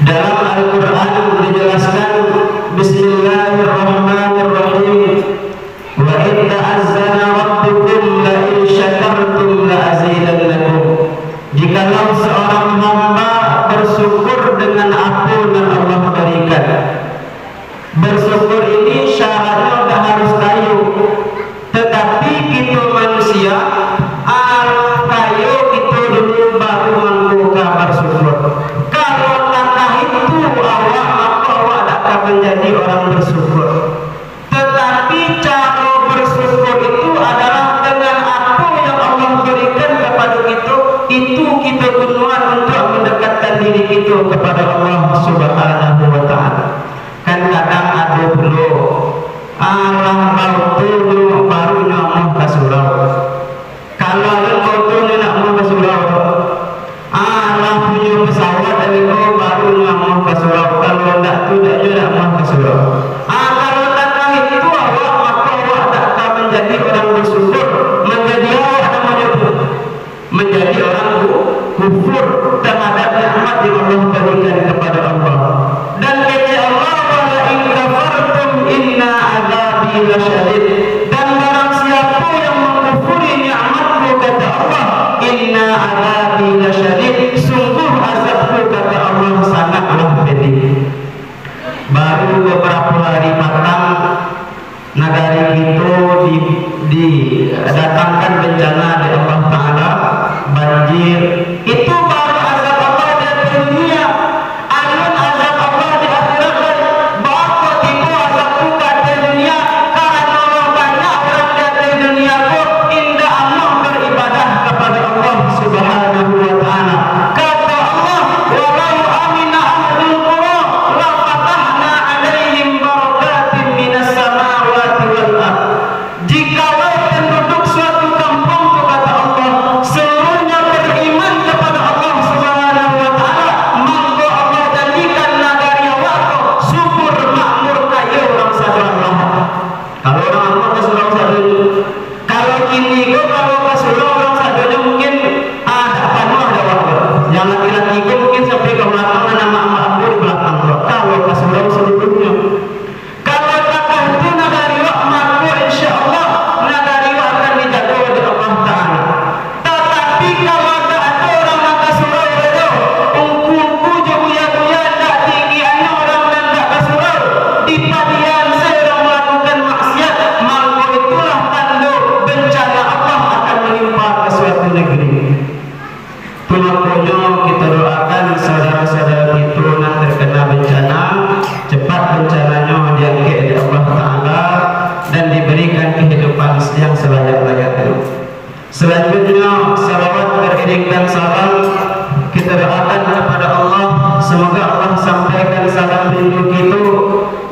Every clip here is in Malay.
Dalam Al-Quran dijelaskan Bismillahirrahmanirrahim. Wa in ta'azzana rabbukum la in syakartum la azidannakum. Jikalau seorang hamba bersyukur dengan apa yang Allah berikan. Bersyukur ini syaratnya tak harus kayu, tetapi kita manusia kayu kita dulu baru mampu bersyukur. Kalau tak itu awak, maka awak tak akan menjadi orang bersyukur. Tetapi cara bersyukur itu adalah dengan apa yang Allah berikan kepada kita, itu kita gunakan untuk mendekatkan diri kita kepada Allah Subhanahu wa Ta'ala. Kan kadang ada dulu Allah bautu baru nyamuk ke surau. Kalau yang bautu nak mau ke surau, Allah punya pesawat dari baru nyamuk ke surau. Kalau tak tu tak juga mau ke surau. Kalau tak itu awak, maka awak tak akan menjadi orang bersyukur, menjadi awak namanya menjadi orang kufur terhadap nikmat yang Allah berikan kepada Allah. Dan kata Allah, wala in kafartum inna azabi lasyadid. Dan barang siapa yang mengkufuri nikmatku, kata Allah, inna azabi lasyadid, sungguh azabku, kata Allah, sangatlah pedih. Baru beberapa hari matang negara kita didatangkan bencana dari Allah Ta'ala, banjir. Itu baru azab Allah di dunia. Alun azab Allah di akhirat. Bahawa tipu azab buka di dunia, karena banyak orang di dunia itu indah Allah beribadah kepada Allah Subhanahu wa Ta'ala. Kata Allah, walau amina ahlul qura la fatahna alaihim barakatin minas samawati wal ardh. Jikalau penduduk suatu kampung, kata Allah, seluruhnya beriman kepada Allah Subhanahu wa Ta'ala, maka Allah jadikan negara waktu subur makmur kaya orang sahaja. Kalau orang Allah ke surau sahaja, kalau kini kalau ke surau orang sahaja mungkin ada penuh ada waktu. Yang laki-laki mungkin sampai ke belakang nama abu di belakang. Kalau ke surau seluruhnya. Kalau takkan itu negara maka insya Allah negara akan dijaga oleh Allah Ta'ala. Tetapi kalau ada orang nak ke surau itu, ungku je buya-buya tak tinggiannya orang yang tak ke surau, di padian sedang melakukan maksiat, maka itulah tanda bencana Allah akan menimpa ke suatu negeri. Makanya kita doakan saudara-saudara kita yang terkena bencana, cepat bencananya diangkat oleh Allah Ta'ala dan diberikan kehidupan yang selayak-layaknya. Selanjutnya, salawat beriring dan salam kita doakan kepada Allah, semoga Allah sampaikan salam rindu kita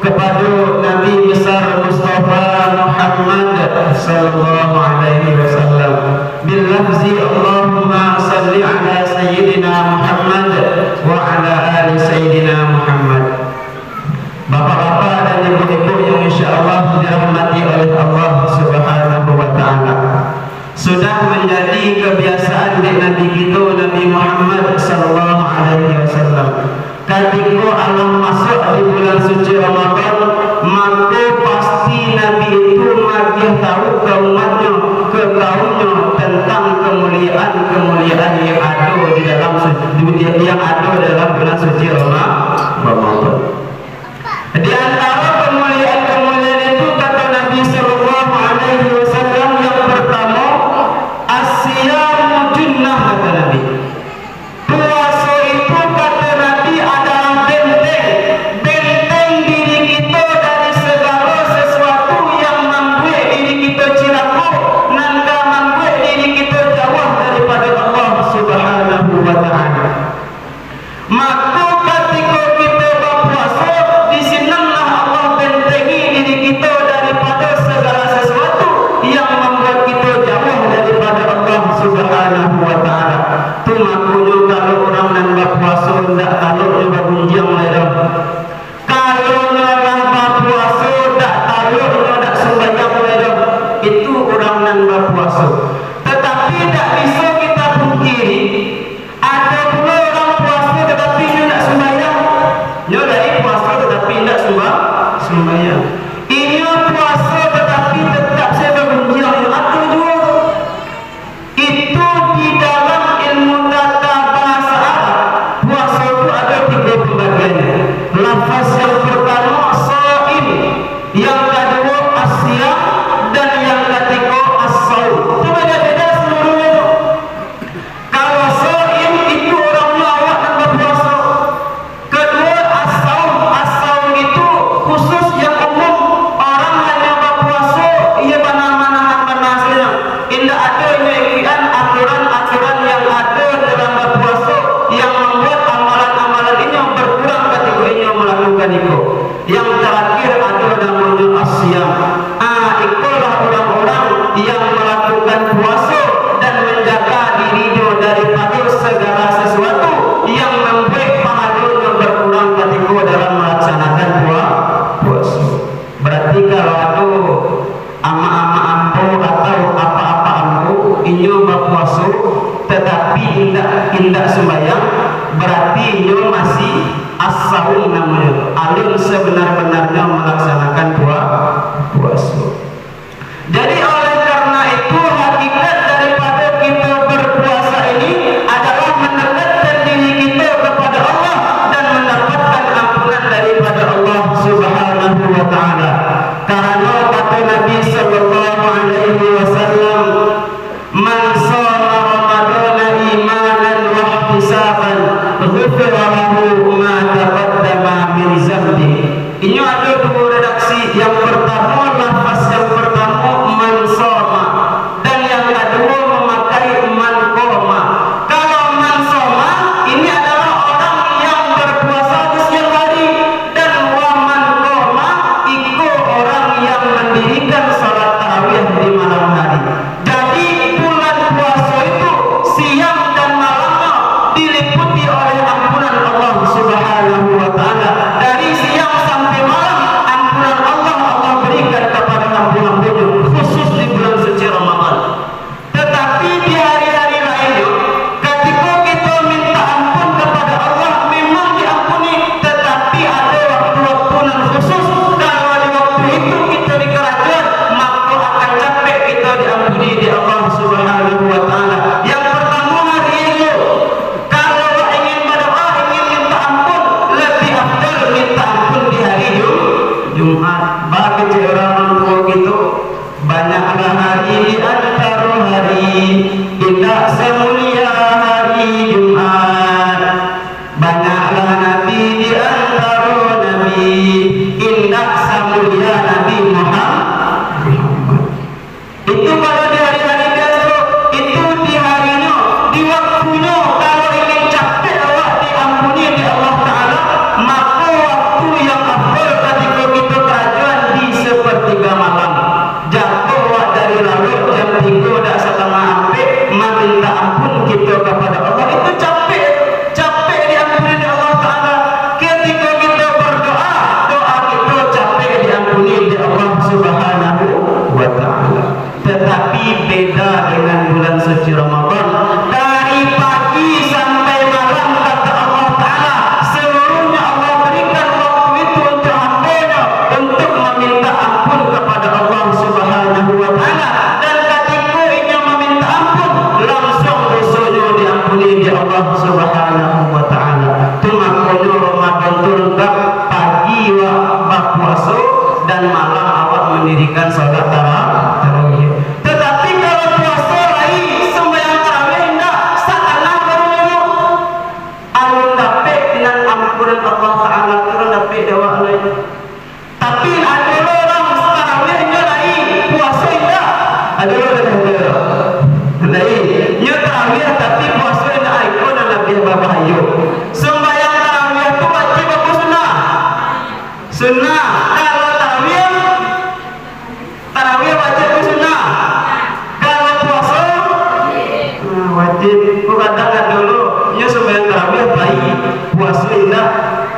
kepada Nabi besar Mustafa Muhammad sallallahu alaihi wasallam. Bil lafzi Allahumma salli ala sayyidina Muhammad wa ala ali sayyidina Muhammad. Bapak-bapak dan ibu-ibu yang insyaallah dirahmati oleh Allah Subhanahu wa Ta'ala, sudah menjadi kebiasaan di Nabi kita Nabi Muhammad sallallahu alaihi wasallam. Ketika Allah masuk di bulan suci Ramadan, maka pasti Nabi itu magih tahu ke umatnya, ke kaumnya tentang kemuliaan yang ada di dalam bulan suci Ramadan. Di antara kemuliaan itu kata Nabi sallallahu alaihi wasallam, yang pertama as-siyamu junnah, kata Nabi. Puasa itu kata Nabi adalah benteng diri kita dari segala sesuatu yang membuat diri kita cilaka, nangka membuat diri kita jauh daripada Allah Subhanahu wa Ta'ala. Maka ketika kita berpuasa, di sinilah Allah bentengi diri kita daripada segala sesuatu yang membuat kita jauh daripada Allah Subhanahu wa Ta'ala. Tu makanya kalau orang yang berpuasa tidak tahu juga bunjang mereka. Kalau orang berpuasa tidak tahu juga sembahyang mereka, itu orang yang berpuasa. Tetapi tidak bisa kita pungkiri, ada pula orang puasa tetapi dia nak sembahyang. berarti nyo masih as-sawim namanya, alun sebenar-benarnya melaksanakan puasa. Jadi oleh karena itu hakikat daripada kita berpuasa ini adalah mendekatkan diri kita kepada Allah dan mendapatkan ampunan daripada Allah Subhanahu wa taala. Karena kata Nabi sallallahu alaihi wasallam, "Man shoma Ramadana imanan wa ihtisaban, ghufira lahu ma taqaddama min zambi." Ini ada dua redaksi. Yang pertama, lafaz yang pertama man shoma, dan yang kedua memakai man qoma. Kalau man shoma ini adalah orang yang berpuasa di siang hari, dan wa man qoma itu orang yang mendirikan salat tarawih di malam hari. Jadi bulan puasa itu siang dan malamnya diliputi oleh ampunan Allah Subhanahu wa taala. Dari siang sampai malam ampunan Allah berikan kepada hamba-hambanya, khusus di bulan suci Ramadan. Tetapi di hari-hari lainnya ketika kita minta ampun kepada Allah memang diampuni, tetapi ada waktu-waktu yang khusus. Kalau di waktu itu kita di kerajaan, maka akan capek kita diampuni di Allah Subhanahu wa taala. Yang pertama hari itu, kalau ingin berdoa, ingin minta ampun, lebih afdal minta ampun di hari Jumat. Bagi orang tua gitu, banyaklah hari di antara hari, indah semulia hari Jumat. Banyaklah nabi di antara nabi, indah semulia Nabi Muhammad. Itu kalau di hari-hari biasa, itu di harinya, di waktunya. Kalau ingin capek awak diampuni di Allah Ta'ala, maka waktu yang afdal ketika kita kerajaan di sepertiga malam. Jatuh awak dari lalu jam 3 dah setengah hampir meminta ampun kita kepada Allah, itu capek diampuni di Allah Ta'ala. Ketika kita berdoa, doa kita capek diampuni di Allah Subhanahu wa ta'ala. Tetapi beda dengan bulan suci Ramadan. Dari pagi sampai malam kata Allah Ta'ala, seluruhnya Allah berikan waktu itu untuk hambanya untuk meminta ampun kepada Allah Subhanahu wa ta'ala. Dan ketika ia meminta ampun, langsung dosanya diampuni di Allah Subhanahu wa ta'ala. Itu makanya Ramadan itu lengkap, pagi awak puasa dan malam awak mendirikan salat tarawih. Tetapi kalau puasa lain, sembahyang tarawih enggak, salah baru alun dapat dengan ampunan Allah Ta'ala, turun dapat dewa lain. Tapi ada orang tarawih enggak lain, puasa enggak, ada lain. Nya tarawih tapi puasa enggak, itu dan lebih berbahaya. Sembahyang tarawih itu wajib apa sunnah? Sunnah. Kalau tarawih wajib apa sunnah? Kalau puasa wajib. Ku katakan dulu, nya sembahyang tarawih baik, puasa enggak,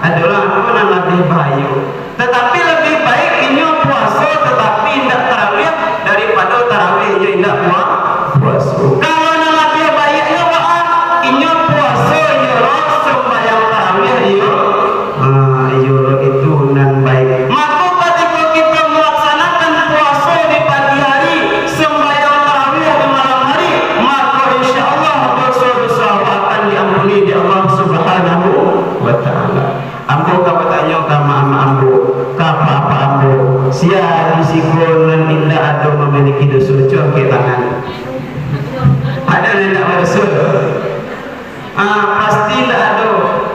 adalah aku yang lebih bahaya. Tetapi lebih baik ini puasa tetapi tidak tarawih daripada tarawihnya tidak puasa. Kalau yang lebih baiknya ini puasa ya sembahyang tarawih itu nan baik. Maka ketika kita melaksanakan puasa di pagi hari, sembahyang tarawih di malam hari, maka insya Allah dosa-dosa akan diampuni di Allah Subhanahu wa ta'ala. Ambo kabatanya kama ambo kapa ambo sia disikon indah atau memiliki dosa ke tangan. Ada tidak dosa? Pasti tidak ada.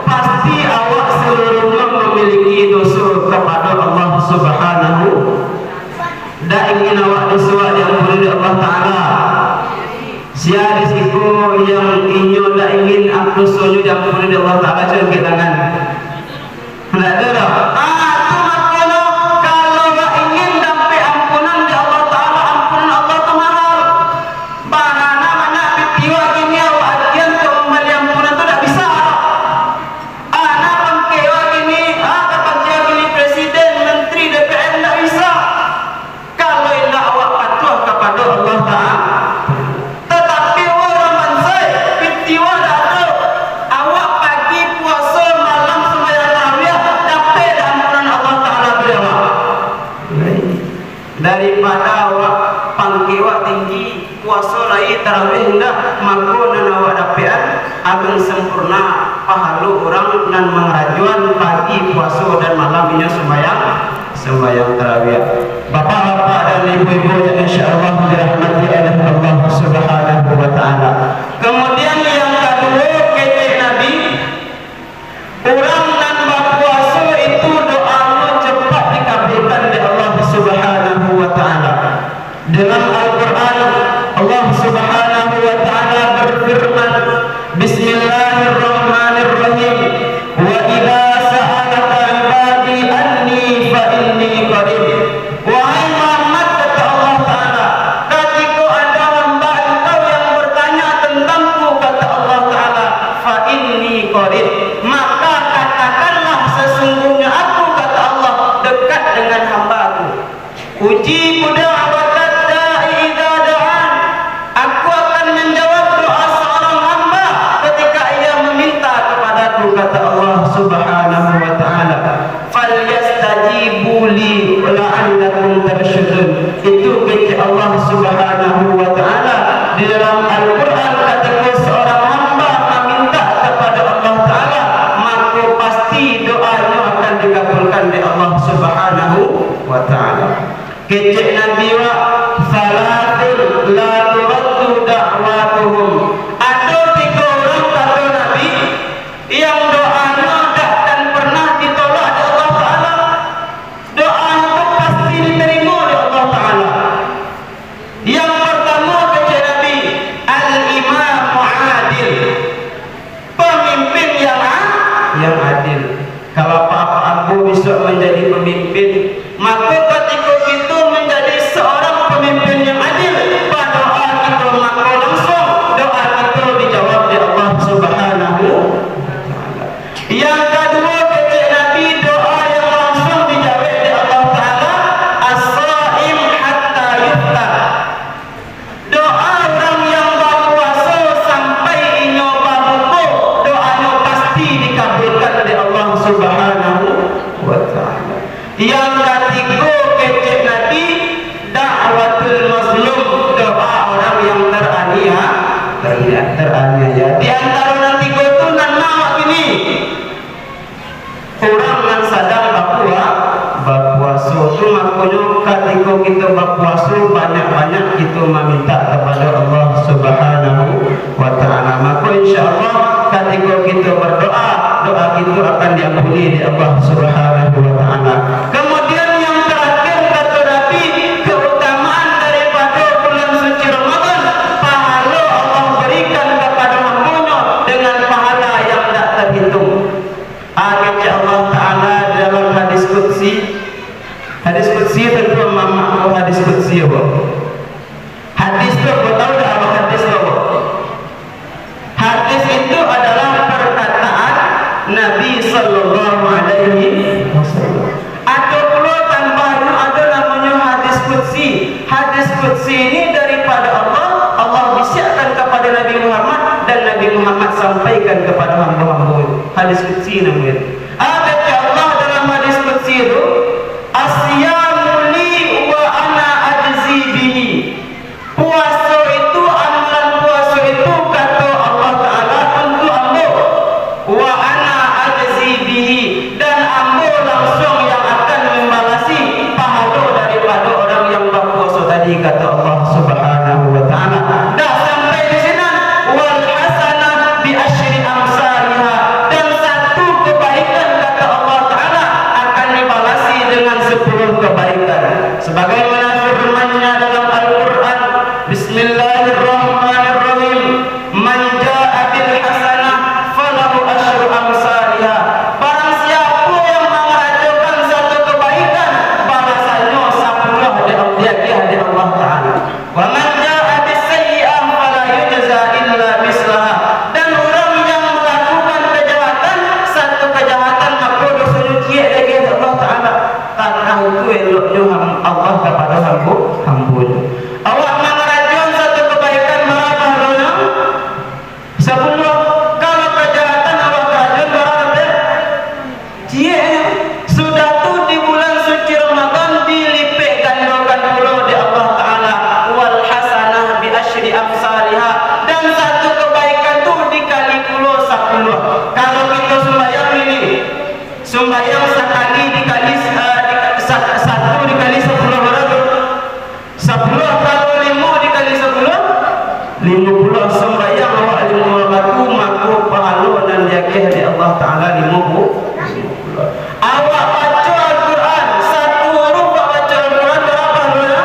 Pasti awak seluruhnya memiliki dosa kepada Allah Subhanahu. Tak ingin awak dosa yang diampuni Allah Ta'ala. Sia risiko yang inyo tak ingin aku dosa diampuni Allah Ta'ala, angkat tangan. Tidak ada dah. Itu makanya kalau ingin dapat ampunan di Allah Ta'ala, ampunan Allah mako nan awak dapean ageng sempurna pahalu orang nan mengrajuan pagi puasa dan malamnya sembahyang tarawih. Bapak-bapak dan ibu-ibu yang insyaallah dirahmati oleh Allah Subhanahu wa taala. Kemudian yang kedua kece Nabi, orang nan berpuasa itu doanya cepat dikabulkan oleh Allah Subhanahu wa taala. Dalam Al-Qur'an Allah Subhanahu wa taala berfirman, Bismillahirrahmanirrahim. Wa idza sa'alaka 'ibadi anni fa inni qarib. Wahai Muhammad, kata Allah taala, ketika ada hamba engkau yang bertanya tentangku, kata Allah taala, fa inni qarib, maka katakanlah sesungguhnya aku, kata Allah, dekat dengan hamba-Ku. Ujibu da'watad da'i idza da'an. Aku akan menjawab doa seorang hamba ketika ia meminta kepadaku, kata Allah Subhanahu wa taala. Falyastajibu li la'allakum tarshudun. Itu kata Allah Subhanahu wa taala di dalam Al-Qur'an, ketika seorang hamba meminta kepada Allah taala, maka pasti doanya akan dikabulkan oleh Allah Subhanahu wa taala. Kecek Nabi wa salatul la turaddu da'watuhum. Ada 3 orang kata Nabi yang doanya takkan pernah ditolak oleh Allah taala. Doanya itu pasti diterima oleh Allah taala. Yang pertama kecek Nabi, al-imam adil, pemimpin yang adil. Kalau Pak Abu bisa menjadi pemimpin, maka ketika kita menjadi seorang pemimpin yang adil, pada doa kita maka langsung doa kita dijawab oleh Allah Subhanahu wa taala. Yang kedua kata Nabi, doa yang langsung dijawab oleh Allah taala, as-shaim hatta yuftar. Doa orang yang berpuasa sampai nyoba buku, doanya pasti dikabulkan oleh Allah Subhanahu wa taala. Yang ketiga kata Nabi, da'watul mazlum, doa orang yang teraniaya. Di antara nanti itu nana ini orang yang sedang berpuasa itu, makanya ketika kita berpuasa banyak-banyak kita meminta kepada Allah Subhanahu wa taala. Maka insyaallah ketika kita berdoa, doa kita akan diampuni oleh Allah Subhanahu wa taala. Kemudian yang terakhir kata Nabi, keutamaan daripada bulan suci Ramadan, pahala Allah berikan kepada hamba-Nya dengan pahala yang tak terhitung. Kata Allah taala dalam hadis qudsi. Hadis qudsi tentu mama hadis qudsi apa? Hadis itu tahu dah apa hadis itu? Hadis itu adalah perkataan Nabi sallallahu alaihi wasallam. Ada pula tambahan, ada namanya hadis qudsi. Hadis qudsi ini daripada Allah, Allah bisiarkan kepada Nabi Muhammad dan Nabi Muhammad sampaikan kepada hamba-hamba. Hadis qudsi namanya. Kata Allah dalam hadis qudsi itu, asyamu li wa ana ajzi bihi. Puasa itu, amalan puasa itu, kata Allah taala, untuk hamba. Wa ana ajzi bihi, dan hamba langsung yang akan membalasi pahala daripada orang yang berpuasa tadi, kata Allah Subhanahu wa taala. Dah sampai di sini, wal hasanah bi asyri amsalha, dan satu kebaikan, kata Allah taala, akan dibalasi dengan 10 kebaikan. Sebagaimana firman-Nya dalam Al-Qur'an, Bismillahirrahmanirrahim, man jaa'a bil hasanah falahu asyru amsalha. Barang siapa yang mengerjakan satu kebaikan, balasannya 10 dari Allah taala. Wa man jaa'a bis sayyi'ah fala yujza illa mislaha. Dan orang yang melakukan kejahatan, satu kejahatan maka dosanya kiat lagi Allah taala. Tak tahu itu eloknya Allah kepada hamba-Nya. Awak mengerjakan satu kebaikan, berapa pahalanya? 10. Kalau kejahatan awak kerjakan, berapa? Kiat. Sudah tu di bulan suci Ramadan dilipat gandakan pula di Allah taala, wal hasanah bi asyri amsalha, dan satu Sembahyang sekali dikali satu dikali 10 berapa? 10 kalau 5 dikali 10 50. Sembahyang awak 5 waktu maka pahala dan yakih di Allah Ta'ala 50. Awak baca Al-Quran satu huruf, baca Al-Quran berapa pahalanya?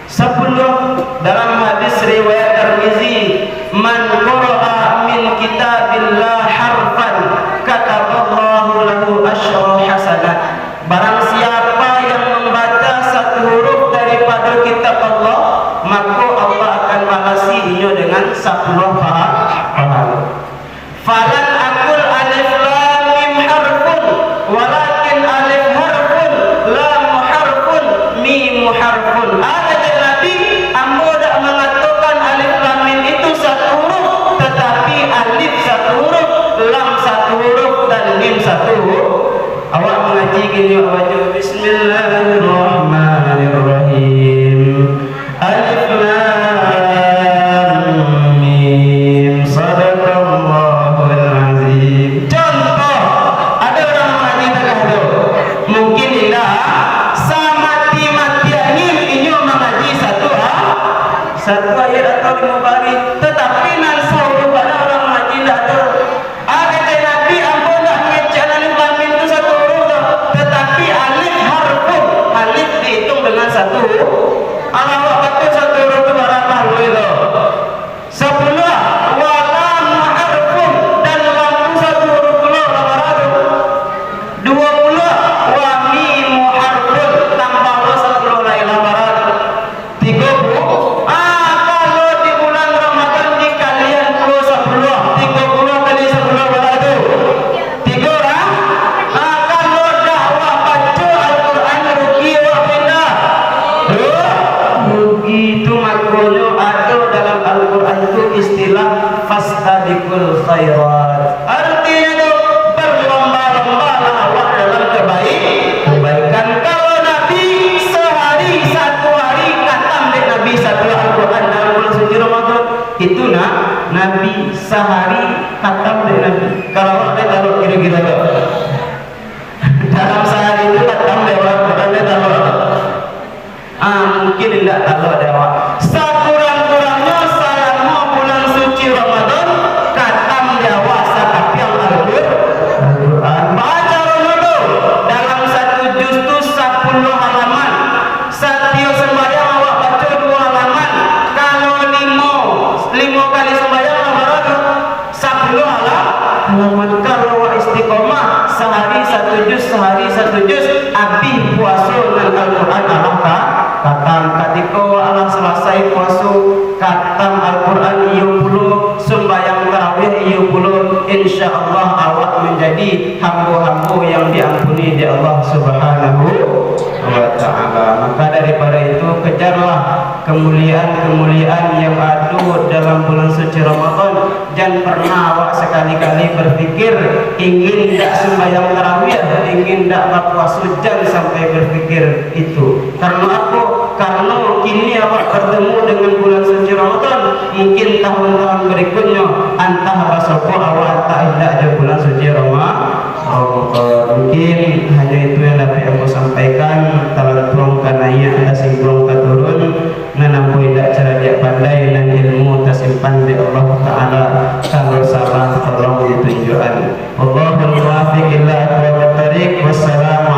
10. Dalam hadis riwayat Tirmizi, man qara'a min kitabillah harfan kataballahu lahu asyra hasanat. Barang siapa yang membaca satu huruf daripada kitab Allah, maka Allah akan balasi ia dengan 10 pahala. Falan aqul alif lam mim harfun walakin alif harfun lam harfun mim harfun. Kata Nabi, ambo tak mengatakan alif lam mim itu satu huruf, tetapi alif satu huruf, lam satu huruf dan mim satu huruf. Awak mengaji gini, awak baca Bismillahirrahmanirrahim. Alif lam mim sadaqallahul azim. Contoh, ada orang mengaji tak ada? Mungkin tidak. Samati-matian ini mengaji satu ayat atau 5 baris, tetapi nan sauru pada orang mengaji tak ada. Kata Nabi, ampun tak mengecek alif lam mim itu satu huruf, tetapi alif harfun, alif dihitung dengan satu huruf. Awak kata satu huruf itu berapa itu? 10. Wa lam harfun, dan lam itu satu huruf pula berapa? 20. Wa mim harfun, tambah 10 lagi berapa? 30. Kalau di bulan Ramadan dikalian 10, 30 kali 10 berapa? 3 orang. Kalau dakwah baca Al-Quran rugi wa pindah. Rugi itu maknanya ada dalam Al-Quran itu istilah fastabiqul khairat. Artinya itu berlomba-lomba awak dalam kebaikan. Kalau Nabi sehari satu hari khatam dek Nabi satu Al-Quran dalam bulan suci Ramadan, itu Nabi sehari khatam dek Nabi. Kalau awak tahu kira-kira dalam sehari itu khatam dek Al-Quran tahu. Mungkin tidak tahu dewa. Sekurang-kurangnya selama bulan suci Ramadan khatam dewa sakapiang Al-Quran. Baca dulu dalam satu juz itu 10 halaman. Setiap sembahyang awak baca 2 halaman. Kalau 5 kali sembahyang berapa? 10 halaman. Kalau awak istiqomah sehari satu juz, habis puasa dengan Al-Quran Allah khatam. Ketika Allah selesai puasa khatam Al-Quran ia puluh, sembahyang tarawih ia puluh, insyaallah awak menjadi hamba-hamba yang diampuni di Allah Subhanahu wa Ta'ala. Maka daripada itu kejarlah kemuliaan-kemuliaan yang ada dalam bulan suci Ramadan. Jangan pernah awak sekali-kali berpikir ingin tak sembahyang tarawih, ingin tak berpuasa, jangan sampai berpikir itu. Karena apa? Karena kini awak bertemu dengan bulan suci Ramadan, mungkin tahun-tahun berikutnya antah basoko awak tak ada bulan suci Ramadan. Mungkin hanya itu yang dapat aku sampaikan. Talantuang kanaya ada singgung keturun nanampu tidak cara dia pandai dan ilmu tersimpan di Allah Ta'ala. Kalau salah tolong ditunjukkan. Allahul muwaffiq ila aqwamit thariq. Wassalamu